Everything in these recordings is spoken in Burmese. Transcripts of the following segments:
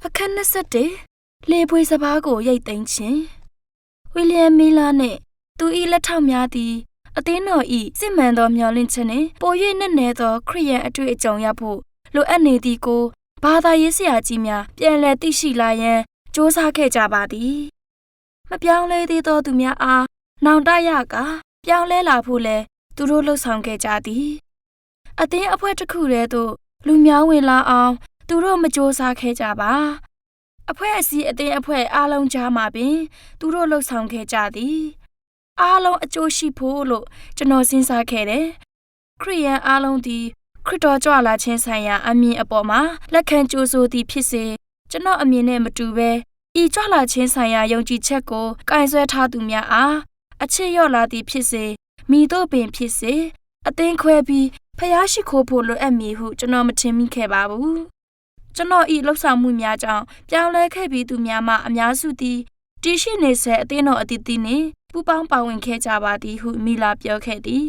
အခန်း21လေပွေစပားကိုရိတ်သိမ်းခြင်းဝီလျံမီလာနှင့်သူ၏လက်ထောက်များသည်အသင်းတော်၏စစ်မှန်သောမျှော်လင့်ချက်နှင့်ပို၍နက်နဲသောခရိယန်အတွေ့အကြုံရဖို့လိုအပ်နေသည်ကိုဘာသာရေးဆရာကြီးများပြန်လည်သိရှိလာရန်စ조사ခဲ့ကြပါသည်မပြောင်းလဲသေးသောသူများအားနောင်တရကပြောင်းလဲလာဖို့လဲသူတို့လှုပ်ဆောင်ခဲ့ကြသည်အသင်းအဖွဲ့တစ်ခုတည်းသို့လူများဝင်လာအောင်သူတို့မစ조사ခဲ့ကြပါအဖွဲ့အစည်းအသင်းအဖွဲ့အားလုံးကြားမှာပင်သူတို့လှုပ်ဆောင်ခဲ့ကြသည်အားလုံးအကျိုးရှိဖို့လို့ကျွန်တော်စဉ်းစားခဲ့တယ်ခရိယန်အားလုံးသည်ခရစ်တော်ကြွလာခြင်းဆိုင်ရာအမြင်အပေါ်မှာလက်ခံကြိုးဆိုသည်ဖြစ်စေကျွန်တော်အမြင်နဲ့မတူဘဲဤကြွလာခြင်းဆိုင်ရာယုံကြည်ချက်ကိုကင်ဆယ်ထားသူများအားအချစ်လျော့လာသည်ဖြစ်စေမိတို့ပင်ဖြစ်စေအသင်းခွဲပြီးဖျားရှိခိုးဖို့လိုအပ်မည်ဟုကျွန်တော်မထင်မိခဲ့ပါဘူးကျွန်တော်ဤလှုပ်ဆောင်မှုများကြောင့်ပြောင်းလဲခဲ့ပြီးသူများမှအများစုသည်တည်ရှိနေဆဲအသင်းတော်အသီးသီးနှင့်ပူးပေါင်းပါဝင်ခဲ့ကြပါသည်ဟုမိလာပြောခဲ့သည်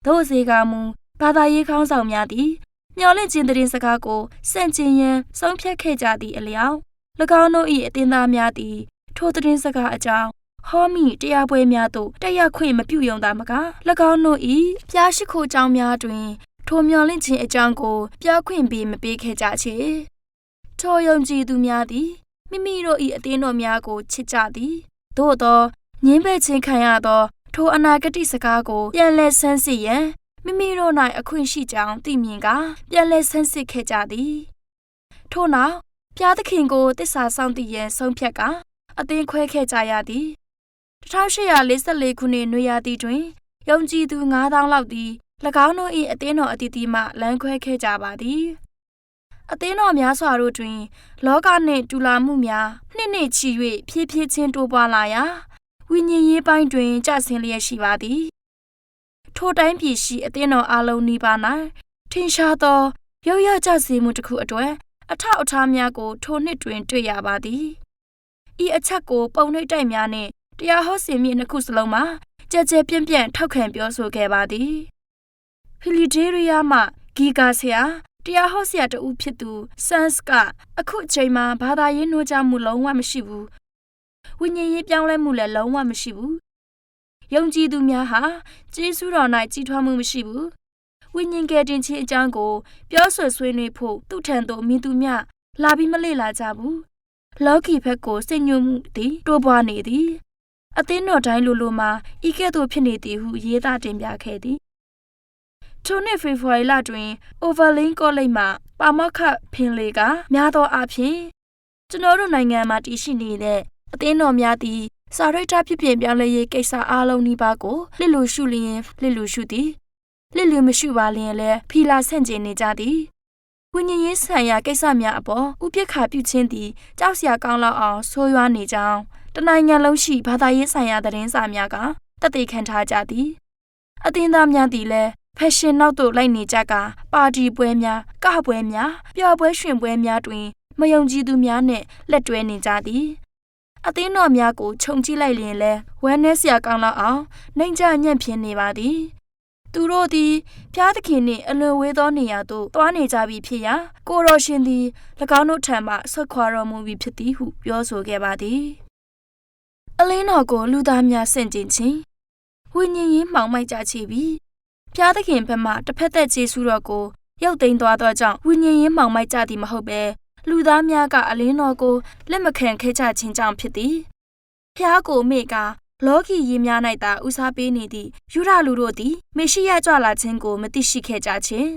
သို့စေကမူဘာသာရေးခေါင်းဆောင်များသည်မျှော်လင့်ခြင်းတည်စကားကိုစန့်ကျင်ရန်ဆုံးဖြတ်ခဲ့ကြသည့်အလျောက်၎င်းတို့၏အသင်းသားများသည်ထိုတည်စကားအကြောင်းဟောမိတရားပွဲများသို့တက်ရောက်ခွင့်မပြုယုံသာမက၎င်းတို့၏ဖျားရှိခိုးကြောင်းများတွင်ထိုမျှော်လင့်ခြင်းအကြောင်းကိုပြောခွင့်ပေးမပေးခဲ့ကြချေထိုယုံကြည်သူများသည်မိမိတို့၏အသင်းတော်များကိုချစ်ကြသည်သို့သောငြင်းပယ်ခြင်းခံရသောထိုအနာဂတ်စကားကိုပြန်လည်ဆန်းစစ်ရန်မိမိတို့၌အခွင့်ရှိကြောင်းသိမြင်ကပြန်လည်ဆန်းစစ်ခဲ့ကြသည်ထို့နောက်ဘုရားသခင်ကိုတစ္ဆာဆောင်သိရန်ဆုံးဖြတ်ကအသင်းခွဲခဲ့ကြရသည်1844ခုနှစ်နွေရာသီတွင်ယုံကြည်သူ9000လောက်သည်၎င်းတို့၏အသင်းတော်အသီးသီးမှလမ်းခွဲခဲ့ကြပါသည်အသင်းတော်များစွာတို့တွင်လောကနှင့်တူလာမှုများနှစ်ချီ၍ဖြည်းဖြည်းချင်းတိုးပွားလာရာဝိညာဉ်ရေးပိုင်းတွင်ကျဆင်းလျက်ရှိပါသည်ထိုတိုင်းပြည်ရှိအသင်းတော်အလုံးနီးပါး၌ထင်ရှားသောရောက်ရကျဆင်းမှုတစ်ခုအတွက်အထောက်အထားများကိုထိုနှစ်တွင်တွေ့ရပါသည်ဤအချက်ကိုပုံနှိပ်တိုက်များနှင့်တရားဟောစဉ်မြေနှစ်ခုစလုံးမှာကြဲကြဲပြန့်ပြန့်ထောက်ခံပြောဆိုခဲ့ပါသည်ဖီလီဒေးရီးယားမှဂီဂါဆရာတရားဟောဆရာတဦးဖြစ်သူဆန်စ်ကအခုအချိန်မှာဘာသာရေးနှိုးကြားမှုလုံးဝမရှိဘူးဝိညာဉ်ရေးပြောင်းလဲမှုလည်းလုံးဝမရှိဘူးယုံကြည်သူများဟာကျေးဇူးတော်၌ကြီးထွားမှုမရှိဘူးဝိညာဉ်ကယ်တင်ခြင်းအကြောင်းကိုပြောဆိုဆွေးနွေးဖို့သူ့ထံသို့မြင်သူများလာပြီးမလေ့လာကြဘူးလောကီဘက်ကိုစိတ်ညှို့မှုသည်တိုးပွားနေသည်အသင်းတော်တိုင်းလိုမှာဤကဲ့သို့ဖြစ်နေသည်ဟုရေးသားတင်ပြခဲ့သည်ထိုနှစ်ဖေဖော်ဝါရီလတွင် Overland College မှပါမောက္ခဖင်လေကများသောအားဖြင့်ကျွန်တော်တို့နိုင်ငံမှာတည်ရှိနေတဲ့အသင်းတော်များသည်စာရိတ္တဖြစ်ပြင်ပြောင်းလဲရေးကိစ္စအားလုံးနှိပါကိုလစ်လူရှုလျင်လစ်လူရှုသည်လစ်လူမရှုပါလျင်လည်းဖီလာဆန့်ကျင်နေကြသည်ဝိညာဉ်ရေးဆိုင်ရာကိစ္စများအပေါ်ဥပိ္ပခာပြုခြင်းသည်ကြောက်စရာကောင်းလောက်အောင်ဆိုးရွားနေကြောင်းတနိုင်ငံလုံးရှိဘာသာရေးဆိုင်ရာသတင်းစာများကသက်သေခံထားကြသည်အသင်းသားများသည်လည်းဖက်ရှင်နောက်သို့လိုက်နေကြကပါတီပွဲများကပွဲများပျော်ပွဲရွှင်ပွဲများတွင်မယုံကြည်သူများနှင့်လက်တွဲနေကြသည်အသင်းတော်များကိုခြုံကြည့်လိုက်လျင်လဲဝမ်းနည်းစရာကောင်းလောက်အောင်နှိမ်ချညံ့ဖျင်းနေပါသည်သူတို့သည်ဖျားသခင်နှင့်အလွန်ဝေးသောနေရာသို့သွားနေကြပြီဖြစ်ရာကိုရောရှင်သည်၎င်းတို့ထံမှဆွတ်ခွာတော်မူပြီဖြစ်သည်ဟုပြောဆိုခဲ့ပါသည်အလင်းတော်ကိုလူသားများဆင့်ကျင်ခြင်းဝိညာဉ်ရေးမှောင်မိုက်ကြချပြီးဖျားသခင်ဘက်မှတစ်ဖက်သက်ကျေးဇူးတော်ကိုရုပ်သိမ်းသွားသောကြောင့်ဝိညာဉ်ရေးမှောင်မိုက်ကြသည်မဟုတ်ပဲလူသားများကအလင်းတော်ကိုလက်မခံခဲ့ကြခြင်းကြောင့်ဖြစ်သည်ဖျားကိုမေ့ကလောကီရေးများ၌သာဦးစားပေးနေသည့်ယူဒလူတို့သည်မေရှိယကြွလာခြင်းကိုမသိရှိခဲ့ကြခြင်း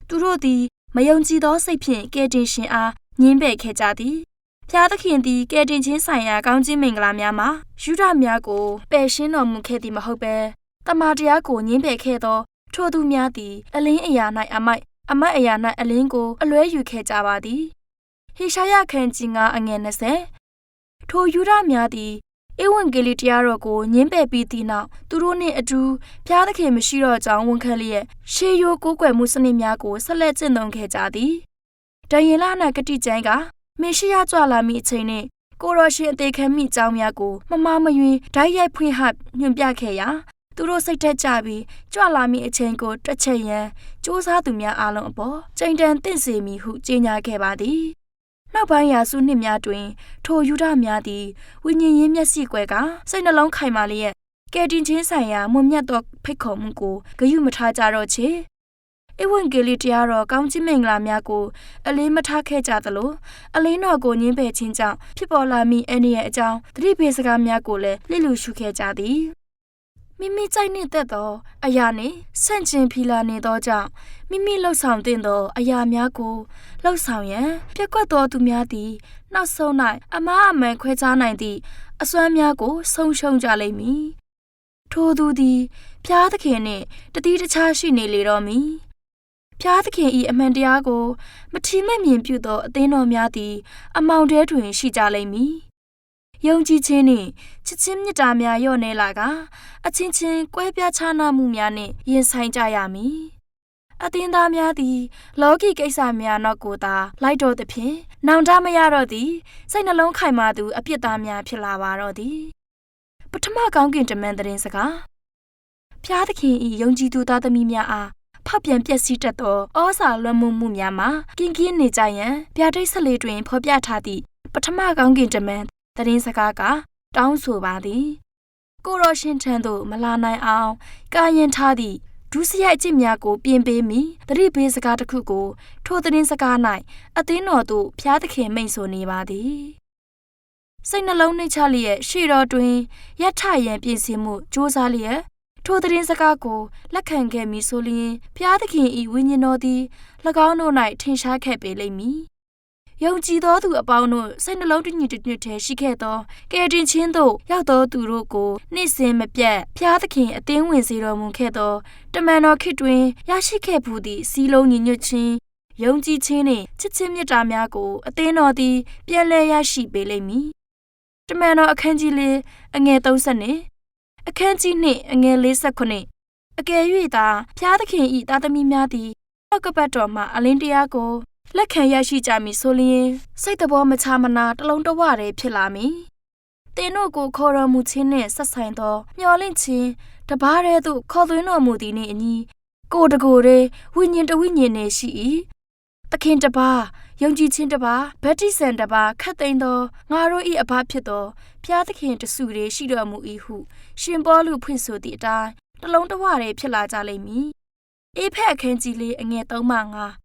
သူတို့သည်မယုံကြည်သောစိတ်ဖြင့်ကယ်တင်ရှင်အားညှင်းပယ်ခဲ့ကြသည်ဖျားသခင်သည်ကယ်တင်ခြင်းဆိုင်ရာကောင်းခြင်းမင်္ဂလာများမှာယူဒများကိုပယ်ရှင်းတော်မူခဲ့သည်မဟုတ်ပဲတမန်တရားကိုညှင်းပယ်ခဲ့သောထိုသူများသည်အလင်းအရာ၌အမိုက်အရာ၌အလင်းကိုအလွဲယူခဲ့ကြပါသည်ဟေရှာယခန်းကြီး9အငယ်20ထိုယူဒများသည်ဧဝံဂေလိတရားတော်ကိုညှင်းပယ်ပြီးသည့်နောက်သူတို့နှင့်အတူဘုရားသခင်မရှိတော့ကြောင်းဝန်ခံလျက်ရှေးရိုးကိုးကွယ်မှုစနစ်များကိုဆက်လက်ကျင့်သုံးခဲ့ကြသည်ဒံယေလနာဂတိကျမ်းကမေရှိယကြွလာမည့်အချိန်နှင့်ကိုရောရှင်အသေးခံမိအကြောင်းများကိုမမမယွင်ဓာတ်ရိုက်ဖွင့်ဟညွှန်ပြခဲ့ရာသူတို့စိတ်ထက်ကြပြီးကြွလာမည့်အချိန်ကိုတွက်ချက်ရန်စ조사သူများအားလုံးအပေါ်ကြိမ်တန်တင့်စေမည်ဟုကြေညာခဲ့ပါသည် နောက်ပိုင်းရာစုနှစ်များတွင်ထိုယူဒများသည်ဝိညာဉ်ရေးမျက်စိကွယ်ကစိတ်နှလုံးခိုင်မာလျက်ကယ်တင်ခြင်းဆိုင်ရာမွန်မြတ်သောဖိတ်ခေါ်မှုကိုဂရုမထားကြတော့ချေဧဝံဂေလိတရားတော်ကောင်းချီးမင်္ဂလာများကိုအလေးမထားခဲ့ကြသလိုအလင်းတော်ကိုညှင်းပယ်ခြင်းကြောင့်ဖြစ်ပေါ်လာမည့်အနေရဲ့အကြောင်းသတိပေးစကားများကိုလည်းလစ်လျူရှုခဲ့ကြသည်မိမိကြိုက်နေတဲ့သောအရာနှင့်ဆန့်ကျင်ဖီလာနေသောကြောင့်မိမိလှုပ်ဆောင်တဲ့သောအရာများကိုလှုပ်ဆောင်ရန်ပြက်ကွက်သောသူများသည်နောက်ဆုံး၌အမှားအမှန်ခွဲခြားနိုင်သည့်အစွမ်းများကိုဆုံးရှုံးကြလိမ့်မည်ထိုသူသည်ဖျားသခင်နှင့်တတိတခြားရှိနေလေတော့မည်ဖျားသခင်၏အမှန်တရားကိုမထီမဲ့မြင်ပြုသောအသင်းတော်များသည်အမောင်တဲတွင်ရှိကြလိမ့်မည်ယုံကြည်ခြင်းနှင့်ချစ်ချင်းမေတ္တာများလျော့နေလာကအချင်းချင်းကွဲပြားခြားနားမှုများနှင့်ရင်ဆိုင်ကြရမည်အသင်းသားများသည်လောကီကိစ္စများနောက်ကိုသာလိုက်တော်သဖြင့်နောင်တမရတော့သည်စိတ်နှလုံးခိုင်မာသူအပြစ်သားများဖြစ်လာပါတော့သည်ပထမကောင်းကင်တမန်သတင်းစကားဖျားသခင်၏ယုံကြည်သူသားသမီးများအားဖောက်ပြန်ပျက်စီးတတ်သောဩဇာလွှမ်းမိုးမှုများမှာကင်းကင်းနေကြရန်ဗျာဒိတ်14တွင်ဖော်ပြထားသည့်ပထမကောင်းကင်တမန်သတင်းစကားကတောင်းဆိုပါသည်ကိုရောရှင်ထံသို့မလာနိုင်အောင်ကာယံထားသည့်ဒုစရိုက်အကျင့်များကိုပြင်ပေးမိသတိပေးစကားတစ်ခုကိုထိုသတင်းစကား၌အသင်းတော်သို့ဖျားသခင်မိန့်ဆိုနေပါသည်စိတ်နှလုံးနှိမ့်ချလျက်ရှေ့တော်တွင်ရထရန်ပြင်ဆင်မှုစ조사လျက်ထိုသတင်းစကားကိုလက်ခံခဲ့မည်ဆိုလျှင်ဖျားသခင်၏ဝိညာဉ်တော်သည်၎င်းတို့၌ထင်ရှားခဲ့ပေလိမ့်မည်ယုံကြည်သောသူအပေါင်းတို့စိတ်နှလုံးတညီတညွတ်တည်းရှိခဲ့သောကယ်တင်ခြင်းသို့ရောက်သောသူတို့ကိုနေ့စဉ်မပြတ်ဖျားသခင်အသင်းဝင်စေတော်မူခဲ့သောတမန်တော်ခေတ်တွင်ရရှိခဲ့မှုသည့်စီးလုံးညီညွတ်ခြင်းယုံကြည်ခြင်းနှင့်ချစ်ချင်းမေတ္တာများကိုအသင်းတော်သည်ပြန်လည်ရရှိပေလိမ့်မည်တမန်တော်အခန်းကြီး၄အငယ်30နှင့်အခန်းကြီး2အငယ်49အကယ်၍သာဖျားသခင်၏သားသမီးများသည်နှုတ်ကပတ်တော်မှအလင်းတရားကိုလက်ခံရရှိကြမည်ဆိုလျှင်စိတ်တော်မချမနာတလုံးတဝတည်းဖြစ်လာမည်။သင်တို့ကိုခေါ်တော်မူခြင်းနှင့်ဆက်ဆိုင်သောမျှော်လင့်ခြင်းတပါးတည်းသို့ခေါ်သွင်းတော်မူသည်နှင့်အညီကိုယ်တကိုယ်တည်းဝိညာဉ်တဝိညာဉ်နှင့်ရှိ၏။သခင်တပါးယုံကြည်ခြင်းတပါးဗတ္တိဇံတပါးခတ်သိမ်းသောငါတို့၏အဘဖြစ်သောဖျားသခင်တစုတည်းရှိတော်မူ၏ဟုရှင်ပေါလုဖွင့်ဆိုသည့်အတိုင်းတလုံးတဝတည်းဖြစ်လာကြလိမ့်မည်။အေဖက်အခန်းကြီး၄အငယ်3မှ5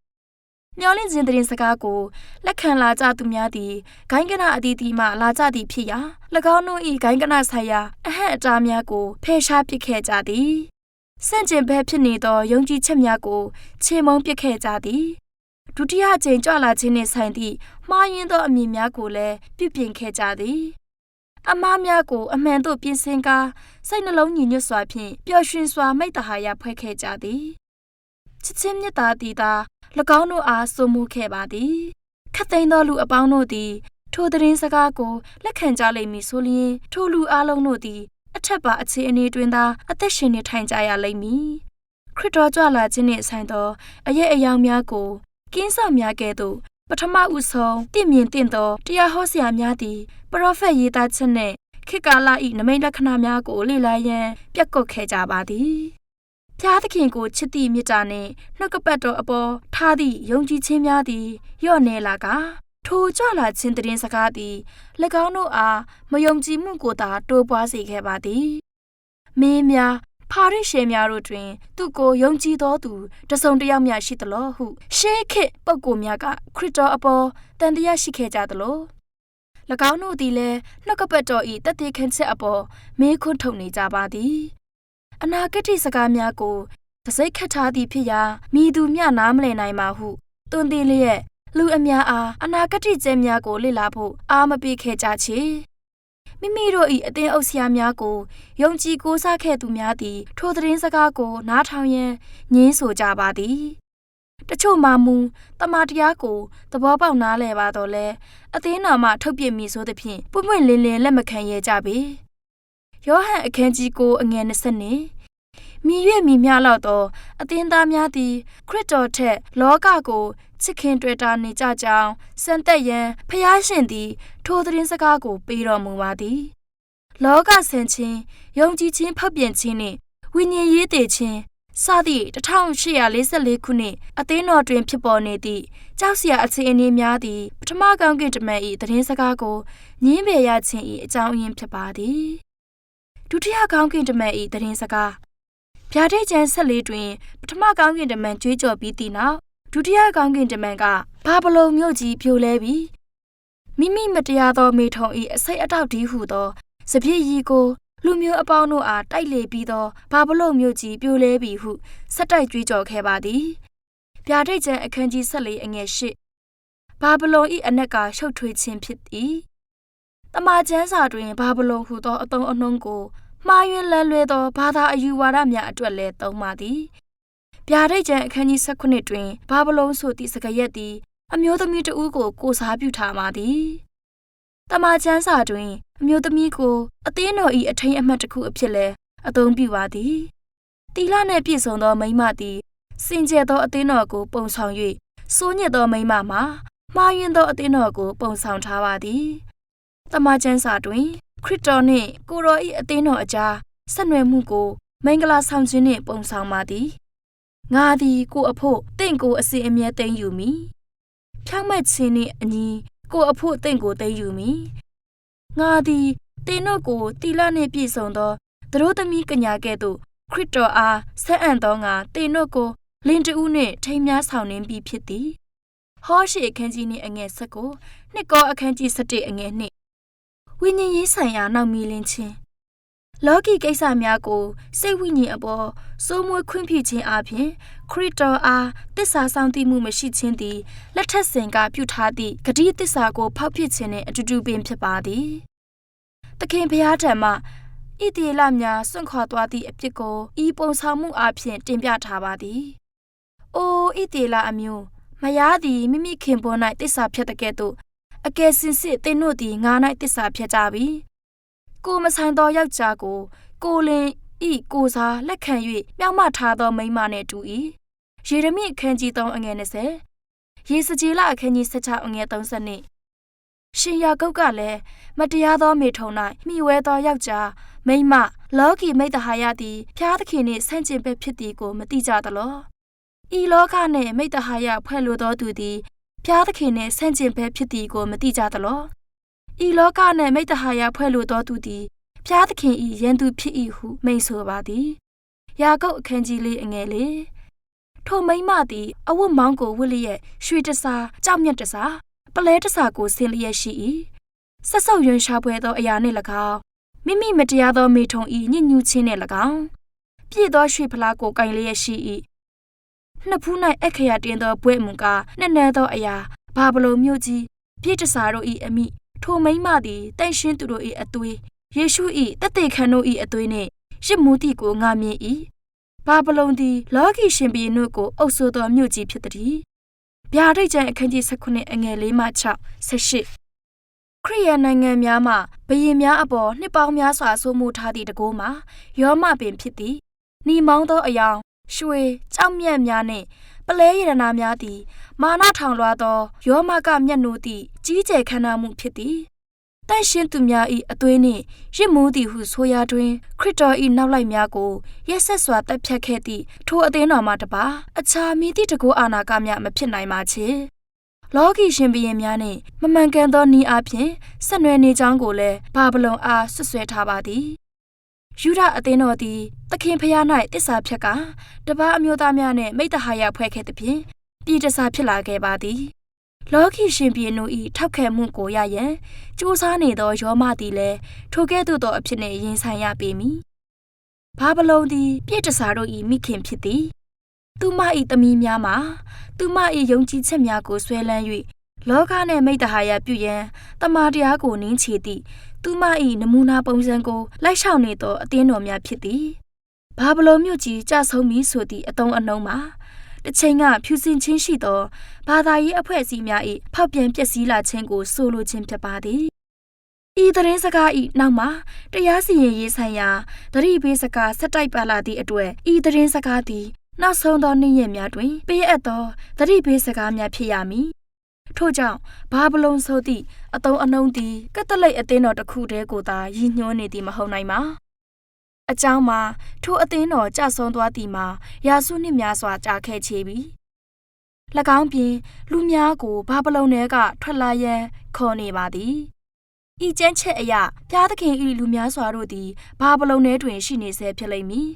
မျောလင့်ခြင်းသတင်းစကားကိုလက်ခံလာကြသူများသည်ဂိုင်းကနအသီးသီးမှလာကြသည်ဖြစ်ရာ၎င်းတို့၏ဂိုင်းကနဆိုင်ရာအဟန့်အတားများကိုဖယ်ရှားပစ်ခဲ့ကြသည်ဆန့်ကျင်ဘက်ဖြစ်နေသောယုံကြည်ချက်များကိုချေမှုန်းပစ်ခဲ့ကြသည်ဒုတိယအကြိမ်ကြွလာခြင်းနှင့်ဆိုင်သည့်မှားယွင်းသောအမြင်များကိုလည်းပြုပြင်ခဲ့ကြသည်အမှားများကိုအမှန်သို့ပြင်ဆင်ကာစိတ်နှလုံးညီညွတ်စွာဖြင့်ပျော်ရွှင်စွာမိတ္တဟာယဖွဲ့ခဲ့ကြသည်ချစ်ချင်းမြတ်တာသည်သာ၎င်းတို့အားစိုးမိုးခဲ့ပါသည်ခတ်သိမ်းသောလူအပေါင်းတို့သည်ထိုသတင်းစကားကိုလက်ခံကြလိမ့်မည်ဆိုလျှင်ထိုလူအလုံးတို့သည်အထက်ပါအခြေအနေတွင်သာအသက်ရှင်နေထိုင်ကြရလိမ့်မည်ခရစ်တော်ကြွလာခြင်းနှင့်ဆိုင်သောအရေးအယောင်များကိုကင်းစောင့်များကဲ့သို့ပထမဦးဆုံးတင့်မြင်တင့်သောတရားဟောဆရာများသည်ပရောဖက်ရေးသားချက်နှင့်ခေတ်ကာလ၏နမိတ်လက္ခဏာများကိုလေ့လာရန်ပြတ်ကွက်ခဲ့ကြပါသည်ဖျားသခင်ကိုချစ်သည့်မေတ္တာနှင့်နှုတ်ကပတ်တော်အပေါ်ထားသည့်ယုံကြည်ခြင်းများသည်လျော့နေလာကထိုကြွလာခြင်းသတင်းစကားသည်၎င်းတို့အားမယုံကြည်မှုကိုသာတိုးပွားစေခဲ့ပါသည်မင်းများဖာရိရှဲများတို့တွင်သူကိုယုံကြည်သောသူတစုံတစ်ယောက်မျှရှိသလောဟုရှေးခေတ်ပုဂ္ဂိုလ်များကခရစ်တော်အပေါ်တန်တရားရှိခဲ့ကြသလို၎င်းတို့သည်လည်းနှုတ်ကပတ်တော်၏တသက်ခံချက်အပေါ်မေးခွန်းထုတ်နေကြပါသည်အနာဂတ်စကားများကိုသစိတ်ခတ်ထားသည်ဖြစ်ရာမိသူမျှနားမလည်နိုင်ပါဟုတွင်တင်လျက်လူအများအားအနာဂတ်ကျမ်းများကိုလေ့လာဖို့အားမပေးခဲ့ကြချေမိမိတို့၏အသင်းအုပ်ဆရာများကိုယုံကြည်ကိုးစားခဲ့သူများသည်ထိုသတင်းစကားကိုနားထောင်ရန်ညှင်းဆိုကြပါသည်တချို့မှမူတမန်တရားကိုသဘောပေါက်နားလည်ပါတော့လဲအသင်းတော်မှထုတ်ပြမည်ဆိုသဖြင့်ပွင့်ပွင့်လင်းလင်းလက်မခံရကြပေယောဟန်အခန်းကြီး9အငယ်20နှင့်မြည်၍မြည်များလောက်သောအသင်းသားများသည်ခရစ်တော်ထက်လောကကိုချစ်ခင်တွေ့တာနေကြကြောင်းစံသက်ရန်ဖျားရှင်သည်ထိုသတင်းစကားကိုပေးတော်မူပါသည်လောကဆင်ခြင်းယုံကြည်ခြင်းဖောက်ပြန်ခြင်းနှင့်ဝိညာဉ်ရေးတည်ခြင်း စသည့်1844ခုနှစ်အသင်းတော်တွင်ဖြစ်ပေါ်နေသည့်ကြောက်စရာအခြေအနေများသည်ပထမကောင်းကင်တမန်၏သတင်းစကားကိုညင်းပယ်ရခြင်း၏အကြောင်းအရင်းဖြစ်ပါသည်ဒုတိယကောင်းကင်တမန်၏သတင်းစကားဗျာဒိတ်ကျမ်း14တွင်ပထမကောင်းကင်တမန်ကြွေးကြော်ပြီးသည့်နောက်ဒုတိယကောင်းကင်တမန်ကဘာဗလုန်မြို့ကြီးပြိုလဲပြီးမိမိမတရားသောမိထုံ၏အစိတ်အတောက်ဒီဟုသောစပြည့်ရီကိုလူမျိုးအပေါင်းတို့အားတိုက်လေပြီးသောဘာဗလုန်မြို့ကြီးပြိုလဲပြီဟုဆက်တိုက်ကြွေးကြော်ခဲ့ပါသည်ဗျာဒိတ်ကျမ်းအခန်းကြီး14အငယ်8ဘာဗလုန်၏အနက်ကရှုပ်ထွေးခြင်းဖြစ်သည်တမန်ကျမ်းစာတွင်ဘာဗလုန်ဟုသောအသုံးအနှုန်းကိုမှားယွင်းလန်လွဲသောဘာသာအယူဝါဒများအတွက်လည်းသုံးပါသည်ဗျာဒိတ်ကျမ်းအခန်းကြီး19တွင်ဘာဗလုန်ဆိုသည့်စကားရပ်သည်အမျိုးသမီးတဦးကိုစားပြုထားပါသည်တမန်ကျမ်းစာတွင်အမျိုးသမီးကိုအသင်းတော်၏အထိန်အမှတ်တစ်ခုအဖြစ်လည်းအသုံးပြုပါသည်တီလနှင့်ပြည့်စုံသောမိန်းမသည်စင်ကြယ်သောအသင်းတော်ကိုပုံဆောင်၍စိုးညစ်သောမိန်းမမှာမှားယွင်းသောအသင်းတော်ကိုပုံဆောင်ထားပါသည်တမန်ကျမ်းစာတွင်ခရစ်တော်နှင့်ကိုရော၏အသင်းတော်အကြားဆက်နွယ်မှုကိုမင်္ဂလာဆောင်ခြင်းနှင့်ပုံဆောင်ပါသည်ငါသည်ကိုအဖို့တင့်ကိုအစဉ်အမြဲသိမ်းယူမည်ဖြောင့်မတ်ခြင်းနှင့်အညီကိုအဖို့တင့်ကိုသိမ်းယူမည်ငါသည်တင်တို့ကိုတီလနှင့်ပြည့်စုံသောသူတို့သမီးကညာကဲ့သို့ခရစ်တော်အားဆက်အံ့သောငါတင်တို့ကိုလင်တူးနှင့်ထိမ်းများဆောင်နှင်းပြီးဖြစ်သည်ဟောရှိအခန်းကြီးနှင့်အငယ်19နှစ်ကောအခန်းကြီး17အငယ်2ဝိညာဉ်ရေးဆိုင်ရာနောက်မီလင်းခြင်းလောကီကိစ္စများကိုစိတ်ဝိညာဉ်အပေါ်စိုးမွေးခွင့်ပြုခြင်းအပြင်ခရစ်တော်အားတစ္ဆာဆောင်သိမှုမရှိခြင်းသည်လက်ထက်စဉ်ကပြုထားသည့်ဂတိတစ္ဆာကိုဖောက်ဖျက်ခြင်းနှင့်အတူတူပင်ဖြစ်ပါသည်သခင်ဖျားထံမှဣသေလများစွန့်ခွာသွားသည့်အဖြစ်ကိုဤပုံဆောင်မှုအပြင်တင်ပြထားပါသည်အိုဣသေလအမျိုးမယားသည်မိမိခင်ပွန်း၌တစ္ဆာဖျက်တဲ့ကဲ့သို့အကယ်စင်စစ်သင်တို့သည်ငါ၌တစ္ဆာဖျက်ကြပြီကိုမဆိုင်သောယောက်ျားကိုလင်ဤကိုစားလက်ခံ၍မြောက်မထားသောမိန်းမနှင့်တူ၏ယေရမိအခန်းကြီး3အငယ်20ယေစကြည်လအခန်းကြီး16အငယ်30ရှင်ယာကုပ်ကလည်းမတရားသောမိထုံ၌မိဝဲသောယောက်ျားမိန်းမလောကီမိတ္တဟာယသည်ဖျားသခင်နှင့်ဆန့်ကျင်ဘက်ဖြစ်သည်ကိုမသိကြသလောဤလောကနှင့်မိတ္တဟာယဖွဲ့လိုသောသူသည်ဖျားသခင်နှင့်ဆန့်ကျင်ဘက်ဖြစ်သည်ကိုမသိကြသလောဤလောကနှင့်မိတ္တဟာယဖွဲ့လိုသောသူသည်ဖျားသခင်၏ရန်သူဖြစ်၏ဟုမိန့်ဆိုပါသည်ယာကုပ်အခန်းကြီး4အငယ်4ထိုမိန်းမသည်အဝတ်မောင်းကိုဝတ်လျက်ရွှေတစားကြောက်မြတ်တစားပလဲတစားကိုဆင်းလျက်ရှိ၏ဆက်ဆုပ်ရွံရှာပွဲသောအရာနှင့်၎င်းမိမိမတရားသောမိထုံ၏ညစ်ညူးခြင်းနှင့်၎င်းပြည့်သောရွှေဖလားကိုကင်လျက်ရှိ၏နှစ်ဖူး၌အခရာတင်သောဘွဲ့မူကားနှဲ့နှဲသောအရာဘာဗလုန်မြို့ကြီးပြည့်တစားတို့၏အမိထိုမိန်းမသည်တန့်ရှင်းသူတို့၏အသွေးယေရှု၏တသက်ခံတို့၏အသွေးနှင့်ရစ်မှုသည်ကိုငါမြင်၏ဘာဗလုန်သည်လောကီရှင်ဘုရင်တို့ကိုအုပ်ဆိုးသောမြို့ကြီးဖြစ်သည်ဗျာဒိတ်ကျမ်းအခန်းကြီး19အငယ်4မှ6 18ခရစ်ယာန်နိုင်ငံများမှဘုရင်များအပေါ်နှစ်ပေါင်းများစွာဆိုးမှုထားသည့်တကိုးမှာယောမပင်ဖြစ်သည်နီမောင်းသောအယောင်ရွှေကြောက်မြတ်များနှင့်ပလဲရတနာများသည်မာနထောင်လွှားသောယောမကမျက်နှိုးသည့်ကြီးကျယ်ခမ်းနားမှုဖြစ်သည်တန့်ရှင်းသူများ၏အသွေးနှင့်ရစ်မှုသည်ဟုဆိုရာတွင်ခရစ်တော်၏နောက်လိုက်များကိုရက်ဆက်စွာတပ်ဖြတ်ခဲ့သည့်ထိုအသင်းတော်မှတပါအခြားမည်သည့်တကူအာနာကများမဖြစ်နိုင်ပါချေလောကီရှင်ဘုရင်များနှင့်မမှန်ကန်သောနည်းအားဖြင့်ဆက်နွယ်နေကြောင်းကိုလည်းဘာဗလုန်အားဆွဆွဲထားပါသည်ယူဒအသင်းတော်သည်သခင်ဖျား၌တစ္ဆာဖြက်ကတပါအမျိုးသားများနှင့်မိတ္တဟာယဖွဲ့ခဲ့သဖြင့်ပြည်တစားဖြစ်လာခဲ့ပါသည်လောကီရှင်ဘုရင်တို့၏ထောက်ခံမှုကိုရရန်စူးစမ်းနေသောယောမသည်လည်းထိုကဲ့သို့သောအဖြစ်နှင့်ရင်ဆိုင်ရပေမည်ဘာဗလုန်သည်ပြည်တစားတို့၏မိခင်ဖြစ်သည်သူမ၏သမီးများမှာသူမ၏ယုံကြည်ချက်များကိုဆွဲလန်း၍လောကနှင့်မိတ္တဟာယပြုရန်တမန်တရားကိုနင်းချေသည့်သူမ၏နမူနာပုံစံကိုလိုက်ရှောက်နေသောအသင်းတော်များဖြစ်သည်ဘာဗလုန်မြို့ကြီးကြဆုံးပြီဆိုသည့်အတုံးအနှုံးမှာတစ်ချိန်ကဖြူစင်ချင်းရှိသောဘာသာရေးအဖွဲ့အစည်းများ၏ဖောက်ပြန်ပျက်စီးလာခြင်းကိုဆိုလိုခြင်းဖြစ်ပါသည်ဤသတင်းစကား၏နောက်မှာတရားစီရင်ရေးဆိုင်ရာသတိပေးစကားဆက်တိုက်ပါလာသည့်အတွက်ဤသတင်းစကားသည်နောက်ဆုံးသောနေ့ရက်များတွင်ပေးအပ်သောသတိပေးစကားများဖြစ်ရမည်ထို့ကြောင့်ဘာဗလုန်ဆိုသည့်အတုံးအနှုံးသည်ကက်သလိတ်အသင်းတော်တစ်ခုတည်းကိုသာရည်ညွှန်းနေသည်မဟုတ်နိုင်ပါ အကြောင်းမှာထိုအသင်းတော်ကြဆုံးသွားသည်မှာရာစုနှစ်များစွာကြာခဲ့ချေပြီ၎င်းပြင်လူများကိုဘာဗလုန်ထဲကထွက်လာရန်ခေါ်နေပါသည်ဤကျမ်းချက်အရဘုရားသခင်၏လူများစွာတို့သည်ဘာဗလုန်ထဲတွင်ရှိနေဆဲဖြစ်လိမ့်မည်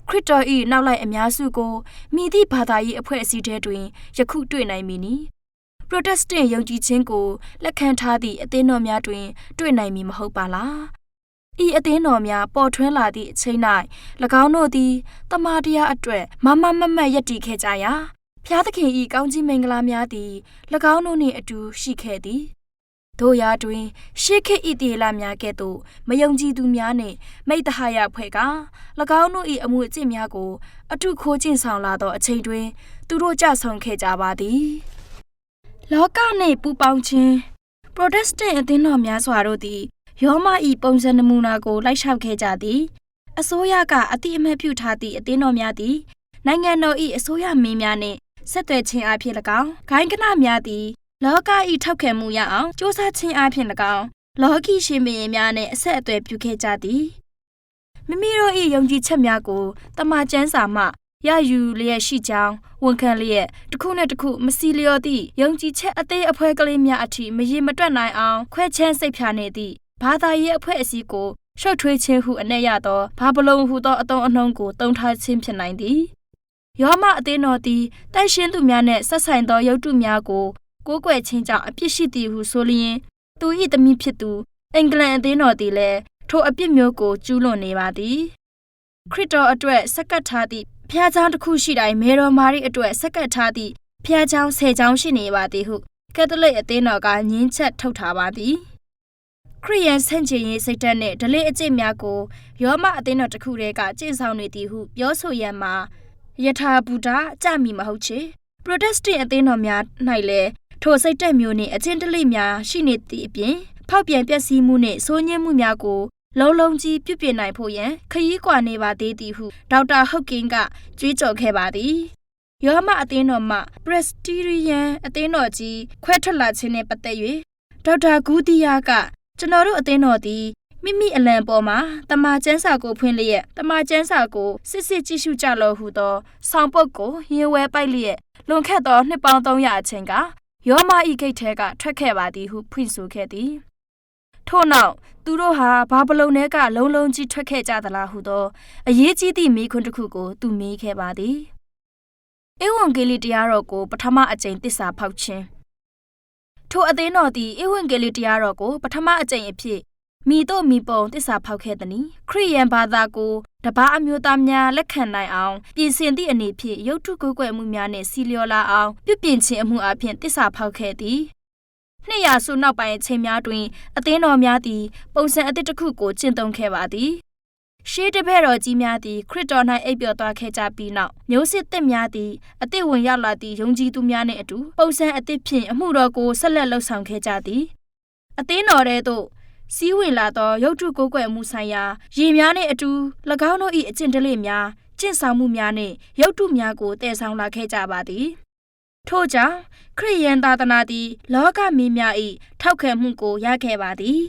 ခရစ်တော်၏နောက်လိုက်အများစုကိုမိသည့်ဘာသာရေးအဖွဲ့အစည်းထဲတွင်ယခုတွေ့နိုင်မည်နီပရိုတက်စတန့်ယုံကြည်ခြင်းကိုလက်ခံထားသည့်အသင်းတော်များတွင်တွေ့နိုင်မည်မဟုတ်ပါလားဤအသင်းတော်များပေါ်ထွန်းလာသည့်အချိန်၌၎င်းတို့သည်တမန်တရားအတွက်မမတ်ရပ်တည်ခဲ့ကြရာဖျားသခင်၏ကောင်းကြီးမင်္ဂလာများသည်၎င်းတို့နှင့်အတူရှိခဲ့သည်တို့ရာတွင်ရှေးခေတ်ဤတည်လာများကဲ့သို့မယုံကြည်သူများနှင့်မိတ္တဟာယဖွဲ့က၎င်းတို့၏အမှုအကျင့်များကိုအထုခိုးကျင့်ဆောင်လာသောအချိန်တွင်သူတို့ကြဆုံခဲ့ကြပါသည်လောကနှင့်ပူပေါင်းခြင်းပရိုတက်စတန့်အသင်းတော်များစွာတို့သည်ယောမ၏ပုံစံနမူနာကိုလိုက်လျှောက်ခဲ့ကြသည်အစိုးရကအတိအမှတ်ပြုထားသည့်အသင်းတော်များသည်နိုင်ငံတော်၏အစိုးရမင်းများနှင့်ဆက်သွယ်ခြင်းအဖြစ်၎င်းဂိုင်းကနများသည်လောက၏ထောက်ခံမှုရအောင်စ조사ခြင်းအဖြစ်၎င်းလောကီရှင်ဘုရင်များနှင့်အဆက်အသွယ်ပြုခဲ့ကြသည်မိမိတို့၏ယုံကြည်ချက်များကိုတမန်ကျမ်းစာမှရယူလျက်ရှိကြောင်းဝန်ခံလျက်တစ်ခုနဲ့တစ်ခုမစီလျော်သည့်ယုံကြည်ချက်အသေးအဖွဲကလေးများအထိမရေမတွက်နိုင်အောင်ခွဲချမ်းစိတ်ဖြာနေသည့်ဘာသာရေးအဖွဲ့အစည်းကိုရှုပ်ထွေးခြင်းဟုအနက်ရသောဘာဗလုန်ဟုသောအတုံးအနှုံးကိုတုံးထားခြင်းဖြစ်နိုင်သည်ယောမအသင်းတော်သည်တိုက်ရှင်းသူများနှင့်ဆက်ဆိုင်သောရုပ်တုများကိုကိုးကွယ်ခြင်းကြောင့်အပြစ်ရှိသည်ဟုဆိုလျင်သူ၏သမီးဖြစ်သူအင်္ဂလန်အသင်းတော်သည်လည်းထိုအပြစ်မျိုးကိုကျူးလွန်နေပါသည်ခရစ်တော်အတွက်စက္ကပ်ထားသည့်ဖျားเจ้าတစ်ခုရှိတိုင်းမေတော်မာရိအတွက်စက္ကပ်ထားသည့်ဖျားเจ้า10เจ้าရှိနေပါသည်ဟုကက်သလစ်အသင်းတော်ကညှင်းချက်ထုတ်ထားပါသည်ခရစ်ယာန်ဆန့်ကျင်ရေးစိတ်ဓာတ်နှင့်ဓလေ့အကျင့်များကိုယောမအသင်းတော်တစ်ခုတည်းကကျင့်ဆောင်နေသည်ဟုပြောဆိုရန်မှာယထာဘူတာကြမီမဟုတ်ချေပရိုတက်စတန့်အသင်းတော်များ၌လည်းထိုစိတ်ဓာတ်မျိုးနှင့်အကျင့်ဓလေ့များရှိနေသည့်အပြင်ဖောက်ပြန်ပျက်စီးမှုနှင့်ဆိုးညစ်မှုများကိုလုံးကြီးပြုပြင်နိုင်ဖို့ရန်ခရီးကွာနေပါသေးသည်ဟုဒေါက်တာဟုတ်ကင်းကကြွေးကြော်ခဲ့ပါသည်ယောမအသင်းတော်မှပရက်စတီရီယန်အသင်းတော်ကြီးခွဲထွက်လာခြင်းနှင့်ပတ်သက်၍ဒေါက်တာဂူဒီယာကကျွန်တော်တို့အသင်းတော်သည်မိမိအလံပေါ်မှာတမန်ကျမ်းစာကိုဖွင့်လျက်တမန်ကျမ်းစာကိုစစ်ကြည့်ရှုကြလောဟုသောဆောင်ပုဒ်ကိုရင်ဝဲပိုက်လျက်လွန်ခဲ့သောနှစ်ပေါင်း300အချိန်ကယောမဤဂိတ်ထဲကထွက်ခဲ့ပါသည်ဟုဖွင့်ဆိုခဲ့သည်ထို့နောက်သူတို့ဟာဘာဗလုန်ထဲကလုံးကြီးထွက်ခဲ့ကြသလားဟုသောအရေးကြီးသည့်မေးခွန်းတစ်ခုကိုသူမေးခဲ့ပါသည်ဧဝံဂေလိတရားတော်ကိုပထမအကြိမ်သစ္စာဖောက်ခြင်းထိုအသင်းတော်သည်ဧဝံဂေလိတရားတော်ကိုပထမအကြိမ်အဖြစ်မိတို့မိပုံသစ္စာဖောက်ခဲ့သည်။ခရစ်ယာန်ဘာသာကိုတပါးအမျိုးသားများလက်ခံနိုင်အောင်ပြင်ဆင်သည့်အနေဖြင့်ရုပ်ထုကိုးကွယ်မှုများနှင့်စီလျော်လာအောင်ပြုပြင်ခြင်းအမှုအပြင်သစ္စာဖောက်ခဲ့သည်။200စုနောက်ပိုင်းအချိန်များတွင်အသင်းတော်များသည်ပုံစံအသစ်တစ်ခုကိုကျင့်သုံးခဲ့ပါသည်။ရှေးတပည့်တော်ကြီးများသည်ခရစ်တော်၌အိပ်ပျော်သွားခဲ့ကြပြီးနောက်မျိုးစစ်သစ်များသည်အသစ်ဝင်ရောက်လာသည့်ယုံကြည်သူများနှင့်အတူပုံစံအသစ်ဖြင့်အမှုတော်ကိုဆက်လက်လှုပ်ဆောင်ခဲ့ကြသည်။အသင်းတော်ထဲသို့စီးဝင်လာသောရုပ်ထုကိုးကွယ်မှုဆိုင်ရာရည်များနှင့်အတူ၎င်းတို့၏အကျင့်ဓလေ့များကျင့်ဆောင်မှုများနှင့်ရုပ်ထုများကိုတည်ဆောင်လာခဲ့ကြပါသည်ထို့ကြောင့်ခရစ်ယာန်သာသနာသည်လောကမင်းများ၏ထောက်ခံမှုကိုရခဲ့ပါသည်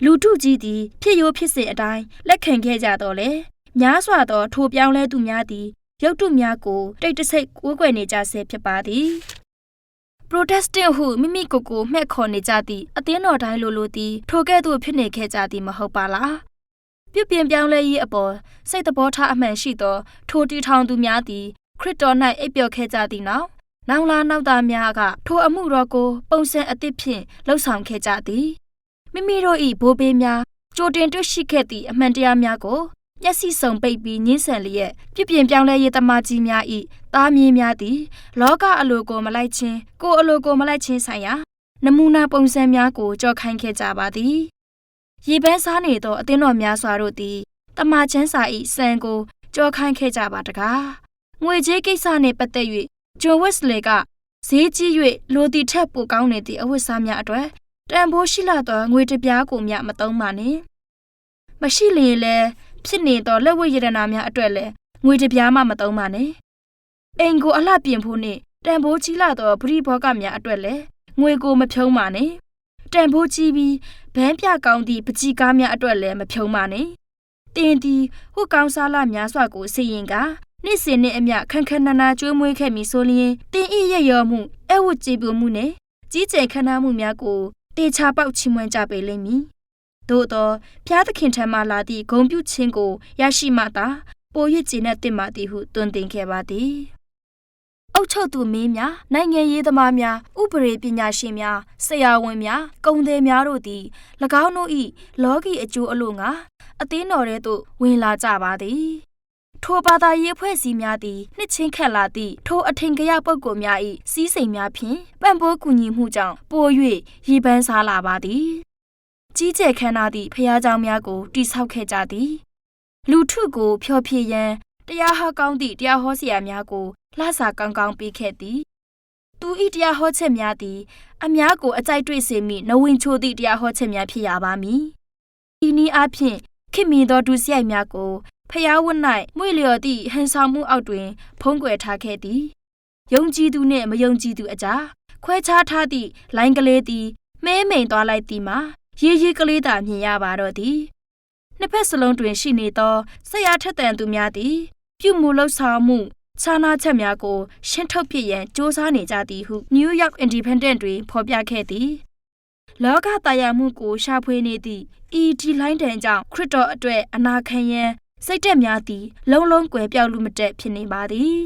လူထုကြီးသည်ဖြစ်ရိုးဖြစ်စဉ်အတိုင်းလက်ခံခဲ့ကြတော့လေများစွာသောထိုပြောင်းလဲသူများသည်ရုပ်ထုများကိုတိတ်တဆိတ်ကိုးကွယ်နေကြဆဲဖြစ်ပါသည်ပရိုတက်စတန့်ဟုမိမိကိုယ်ကိုမှဲ့ခေါ်နေကြသည့်အသင်းတော်တိုင်းလိုသည်ထိုကဲ့သို့ဖြစ်နေခဲ့ကြသည်မဟုတ်ပါလားပြုပြင်ပြောင်းလဲရေးအပေါ်စိတ်သဘောထားအမှန်ရှိသောထိုတီထောင်သူများသည်ခရစ်တော်၌အိပ်ပျော်ခဲ့ကြသည့်နောင်လာနောက်သားများကထိုအမှုတော်ကိုပုံစံအသစ်ဖြင့်လှုပ်ဆောင်ခဲ့ကြသည်မိမိတို့၏ဘိုးဘေးများကြိုတင်တွေ့ရှိခဲ့သည့်အမှန်တရားများကိုမျက်စိစုံပိတ်ပြီးညှင်းဆန်လျက်ပြုပြင်ပြောင်းလဲရေးသမားကြီးများ၏သားမြေးများသည်လောကအလိုကိုမလိုက်ခြင်းကိုယ်အလိုကိုမလိုက်ခြင်းဆိုင်ရာနမူနာပုံစံများကိုကြော်ခိုင်းခဲ့ကြပါသည်ရေပန်းစားနေသောအသင်းတော်များစွာတို့သည်တမန်ကျမ်းစာ၏စံကိုကြော်ခိုင်းခဲ့ကြပါတကားငွေကြေးကိစ္စနှင့်ပတ်သက်၍ဂျွန်ဝက်စ်လေကဈေးကြီး၍လိုသည်ထက်ပိုကောင်းနေသည့်အဝတ်စားများအတွက်တန်ဖိုးရှိလာသောငွေတစ်ပြားကိုမျှမသုံးပါနှင့်မရှိလျင်လည်းဖြစ်နေသောလက်ဝတ်ရတနာများအတွက်လည်းငွေတစ်ပြားမှမသုံးပါနဲ့အိမ်ကိုအလှပြင်ဖို့နှင့်တန်ဖိုးကြီးလာသောပရိဘောဂများအတွက်လည်းငွေကိုမဖြုံးပါနဲ့တန်ဖိုးကြီးပြီးဗန်းပြကောင်းသည့်ပကြီကားများအတွက်လည်းမဖြုံးပါနဲ့ တင်ဒီဟိုကောင်စားလာများစွာကိုစီရင်ကနေ့စဉ်နဲ့အမျှခန်းခန်းနာနာကျွေးမွေးခဲ့ပြီဆိုလျင်တင်ဤရရောမှုအဝတ်ကြည်ပူမှုနဲ့ကြီးကျယ်ခမ်းနားမှုများကိုတေချာပေါက်ချီးမွမ်းကြပေလိမ့်မည်သို့သောဖျားသခင်ထံမှလာသည့်ဂုဏ်ပြုခြင်းကိုရရှိမှသာပို၍ကျေနပ်တင်ပါသည်ဟုတွင်တင်ခဲ့ပါသည်အုတ်ချုပ်သူမင်းများနိုင်ငံရေးသမားများဥပဒေပညာရှင်များဆရာဝန်များကုန်သည်များတို့သည်၎င်းတို့၏လောကီအကျိုးအလို့ငါအသင်းတော်ထဲသို့ဝင်လာကြပါသည်ထိုဘာသာရေးအဖွဲ့အစည်းများသည်နှစ်ချင်းခက်လာသည့်ထိုအထင်ကရပုဂ္ဂိုလ်များ၏စီးစိမ်များဖြင့်ပံ့ပိုးကူညီမှုကြောင့်ပို၍ရည်ပန်းစားလာပါသည်ကြီးကျယ်ခမ်းနားသည့်ဖျားเจ้าများကိုတိဆောက်ခဲ့ကြသည်လူထုကိုဖျော်ဖြေရန်တရားဟောကောင်းသည့်တရားဟောဆရာများကိုလှစာကောင်းကောင်းပေးခဲ့သည်သူ၏တရားဟောချက်များသည်အများကိုအကြိုက်တွေ့စေမည့်နဝင်ချိုသည့်တရားဟောချက်များဖြစ်ရပါမည်ဤနည်းအားဖြင့်ခင်မီသောဒုစရိုက်များကိုဖျားဝတ်၌မွေလျော်သည့်ဟန်ဆောင်မှုအောက်တွင်ဖုံးကွယ်ထားခဲ့သည်ယုံကြည်သူနှင့်မယုံကြည်သူအကြားခွဲခြားထားသည့်လိုင်းကလေးသည်မဲမိန်သွားလိုက်သည်မှာရေးရေးကလေးသာမြင်ရပါတော့သည်နှစ်ဖက်စလုံးတွင်ရှိနေသောဆက်ရထက်သန်သူများသည်ပြုမှုလှုပ်ဆောင်မှုခြားနာချက်များကိုရှင်းထုတ်ပြရန်စ조사နေကြသည်ဟု New York Independent တွင်ဖော်ပြခဲ့သည်လောကတာယာမှုကိုရှာဖွေနေသည့်ဤဒီလိုင်းတန်ကြောင့်ခရစ်တော်အတွက်အနာခံရန်စိတ်သက်များသည်လုံးလုံးကွယ်ပြောက်လူမတက်ဖြစ်နေပါသည်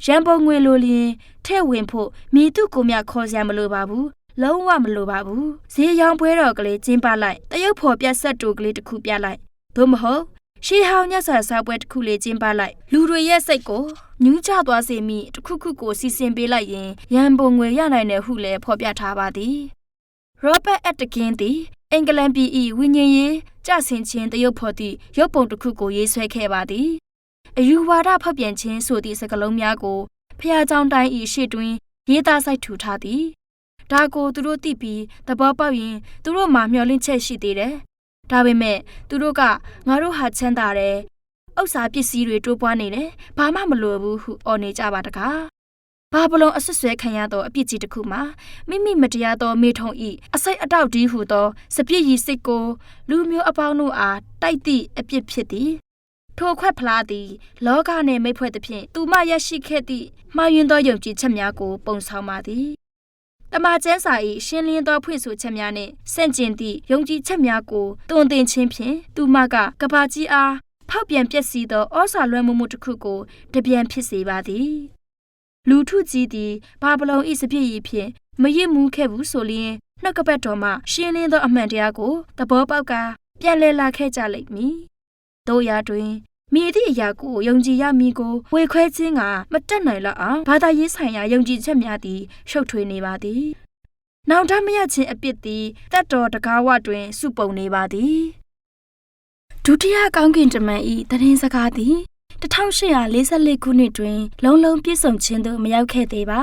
ရန်ပုံငွေလိုလျင်ထဲ့ဝင်ဖို့မိသူကိုမြခေါ်စရာမလိုပါဘူးလုံးဝမလိုပါဘူးဈေးရောင်းပွဲတော်ကလေးကျင်းပလိုက်တရုတ်ဖော်ပြဆက်တူကလေးတစ်ခုပြလိုက်သို့မဟုတ်ရှေးဟောင်းညဆာစားပွဲတစ်ခုလေးကျင်းပလိုက်လူတွေရဲ့စိတ်ကိုညှူးချသွားစေမိတစ်ခုခုကိုစီစဉ်ပေးလိုက်ရင်ရန်ပုံငွေရနိုင်တယ်ဟုလည်းဖော်ပြထားပါသည်ရောဘတ်အက်တကင်းသည်အင်္ဂလန်ပြည်၏ဝိညာဉ်ရေးကြဆင်ခြင်းတရုတ်ဖော်သည့်ရုပ်ပုံတစ်ခုကိုရေးဆွဲခဲ့ပါသည်အယူဝါဒဖောက်ပြန်ခြင်းဆိုသည့်စကားလုံးများကိုဖျားเจ้าတိုင်း၏ရှေ့တွင်ရေးသားစိုက်ထူထားသည်ဒါကိုသူတို့သိပြီးသဘောပေါက်ရင်သူတို့မှမျှော်လင့်ချက်ရှိသေးတယ်ဒါပေမဲ့သူတို့ကငါတို့ဟာချမ်းသာတယ်ဥစ္စာပစ္စည်းတွေတိုးပွားနေတယ်ဘာမှမလိုဘူးဟုအော်နေကြပါတကားဘာဘလုံးအဆွဆွဲခံရသောအပြစ်ကြီးတစ်ခုမှာမိမိမတရားသောမေထုံဤအစိတ်အတောက်ဒီဟုသောစပြည့်ရည်စိတ်ကိုလူမျိုးအပေါင်းတို့အားတိုက်သည့်အပြစ်ဖြစ်သည်ထိုခွက်ဖလားသည်လောကနှင့်မိတ်ဖွဲ့သဖြင့်သူမရရှိခဲ့သည့်မှားယွင်းသောယုံကြည်ချက်များကိုပုံဆောင်ပါသည်တမန်ကျမ်းစာ၏ရှင်းလင်းသောဖွင့်ဆိုချက်များနှင့်ဆန့်ကျင်သည့်ယုံကြည်ချက်များကိုတွင်တင်ခြင်းဖြင့်သူမကကဘာကြီးအားဖောက်ပြန်ပျက်စီးသောဩဇာလွှမ်းမိုးမှုတစ်ခုကိုတပြန်ဖြစ်စေပါသည်လူထုကြီးသည်ဘာဘလုံ၏စပြည့်ရည်ဖြင့်မရစ်မှုခဲ့ဘူးဆိုလျင်နှုတ်ကပတ်တော်မှရှင်းလင်းသောအမှန်တရားကိုသဘောပေါက်ကပြန်လည်လာခဲ့ကြလိမ့်မည်တို့ရာတွင်မိသည့်အရာကိုယုံကြည်ရမည်ကိုဝေခွဲခြင်းကမတက်နိုင်လောက်အောင်ဘာသာရေးဆိုင်ရာယုံကြည်ချက်များသည်ရှုပ်ထွေးနေပါသည်။နောင်တမရခြင်းအပြစ်သည်တတ်တော်တကားဝတွင်စုပုံနေပါသည်။ဒုတိယကောင်းကင်တမန်၏တရင်စကားသည်1844ခုနှစ်တွင်လုံးလုံးပြည့်စုံခြင်းသို့မရောက်ခဲ့သေးပါ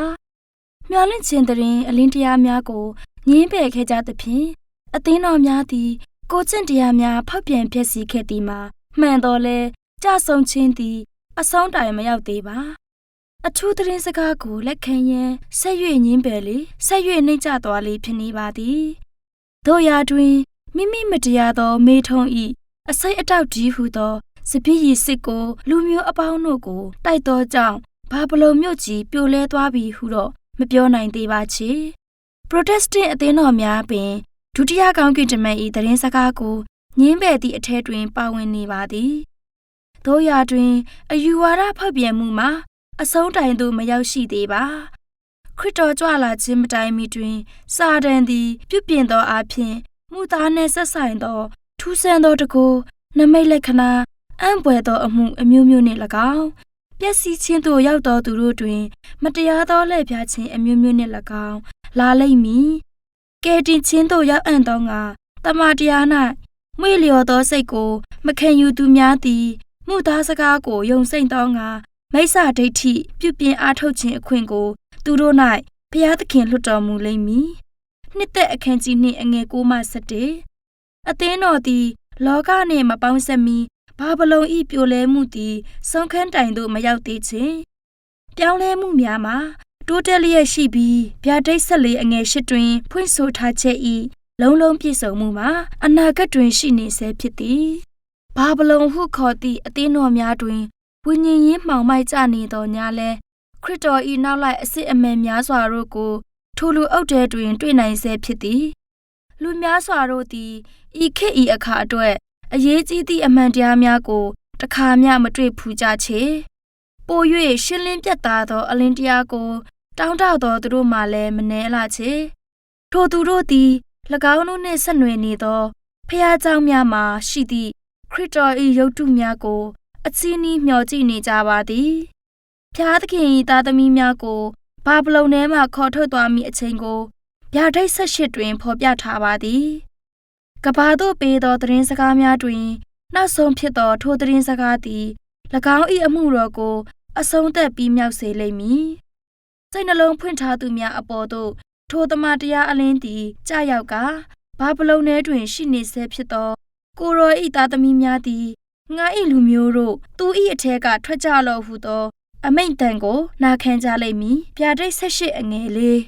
။မျှော်လင့်ခြင်းတရင်အလင်းတရားများကိုငြင်းပယ်ခဲ့ကြသဖြင့်အသင်းတော်များသည်ကိုကျင့်တရားများဖောက်ပြန်ပျက်စီးခဲ့သည်မှာမှန်တော်လဲကြဆုံခြင်းသည်အဆုံးတိုင်မရောက်သေးပါအထူးသတင်းစကားကိုလက်ခံရန်ဆက်၍ညင်းပယ်လေဆက်၍နှိမ့်ချသွားလေဖြစ်နေပါသည်တို့ရာတွင်မိမိမတရားသောမေထုံဤအစိတ်အတောက်ကြီးဟုသောစပြည့်ရည်စစ်ကိုလူမျိုးအပေါင်းတို့ကိုတိုက်သောကြောင့်ဘာဘလုံမြို့ကြီးပြိုလဲသွားပြီဟုတော့မပြောနိုင်သေးပါချေပရိုတက်စတန့်အသင်းတော်များပင်ဒုတိယကောင်းကင်တမန်ဤသတင်းစကားကိုညင်းပယ်သည့်အထက်တွင်ပါဝင်နေပါသည်တို့ရာတွင်အယူဝါဒဖောက်ပြန်မှုမှာအဆုံးတိုင်သို့မရောက်ရှိသေးပါခရစ်တော်ကြွလာခြင်းမတိုင်မီတွင်စာတန်သည်ပြုပြင်သောအဖြစ်မှုသားနှင့်ဆက်ဆိုင်သောထူးဆန်းသောတကူနမိတ်လက္ခဏာအံ့ဖွယ်သောအမှုအမျိုးမျိုးနှင့်၎င်းပျက်စီးခြင်းသို့ရောက်သောသူတို့တွင်မတရားသောလှည့်ဖျားခြင်းအမျိုးမျိုးနှင့်၎င်းလာလိမ့်မည်ကယ်တင်ခြင်းသို့ရောက်အံ့သောငါတမန်တရား၌မွေလျော်သောစိတ်ကိုမခံယူသူများသည်မှုသားစကားကိုယုံစိမ့်သောငါမိစ္ဆာဒိဋ္ဌိပြုပြင်အားထုတ်ခြင်းအခွင့်ကိုသူတို့၌ဘုရားသခင်လွှတ်တော်မူလိမ့်မည်နှစ်သက်အခန်းကြီးနှင့်အငယ်9မှ17အသင်းတော်သည်လောကနှင့်မပေါင်းစပ်မီဘာဘလုံဤပြိုလဲမှုသည်ဆုံးခန်းတိုင်သို့မရောက်သေးခြင်းပြောင်းလဲမှုများမှာတိုးတက်လျက်ရှိပြီးဗျာဒိတ်14အငယ်8တွင်ဖွင့်ဆိုထားချက်ဤလုံးလုံးပြည့်စုံမှုမှာအနာဂတ်တွင်ရှိနေဆဲဖြစ်သည် ဘာဗလုန်ဟုခေါ်သည့်အသင်းတော်များတွင်ဝိညာဉ်ရေးမှောင်မိုက်ကြနေသောညလဲခရစ်တော်၏နောက်လိုက်အစစ်အမှန်များစွာတို့ကိုထိုလူအုပ်တဲတွင်တွေ့နိုင်ဆဲဖြစ်သည်လူများစွာတို့သည်ဤခေတ်ဤအခါအတွက်အရေးကြီးသည့်အမှန်တရားများကိုတခါမျှမတွေ့ဖူးကြချေပို၍ရှင်းလင်းပြတ်သားသောအလင်းတရားကိုတောင်းတသောသူတို့မှလည်းမနှဲလာချေထိုသူတို့သည်၎င်းတို့နှင့်ဆက်နွယ်နေသောဖျားเจ้าများမှာရှိသည့်ခရစ်တော်၏ရုပ်တုများကိုအချီးနှီးမျှော်ကြည့်နေကြပါသည်ဖျားသခင်၏သားသမီးများကိုဘာဗလုန်ထဲမှခေါ်ထုတ်သွားမည့်အချိန်ကိုဗျာဒိတ်18တွင်ဖော်ပြထားပါသည်ကဘာသို့ပေးသောသတင်းစကားများတွင်နောက်ဆုံးဖြစ်သောထိုသတင်းစကားသည်၎င်း၏အမှုတော်ကိုအဆုံးသတ်ပြီးမြောက်စေလိမ့်မည်စိတ်နှလုံးဖွင့်ထားသူများအပေါ်သို့ထိုသမတရားအလင်းသည်ကြာရောက်ကဘာဗလုန်ထဲတွင်ရှိနေဆဲဖြစ်သောကိုရော၏သားသမီးများသည်ငါ၏လူမျိုးတို့သူ၏အထက်ကထွက်ကြလော့ဟုသောအမိန့်တန်ကိုနာခံကြလိမ့်မည်ဗျာဒိတ်18အငယ်လေး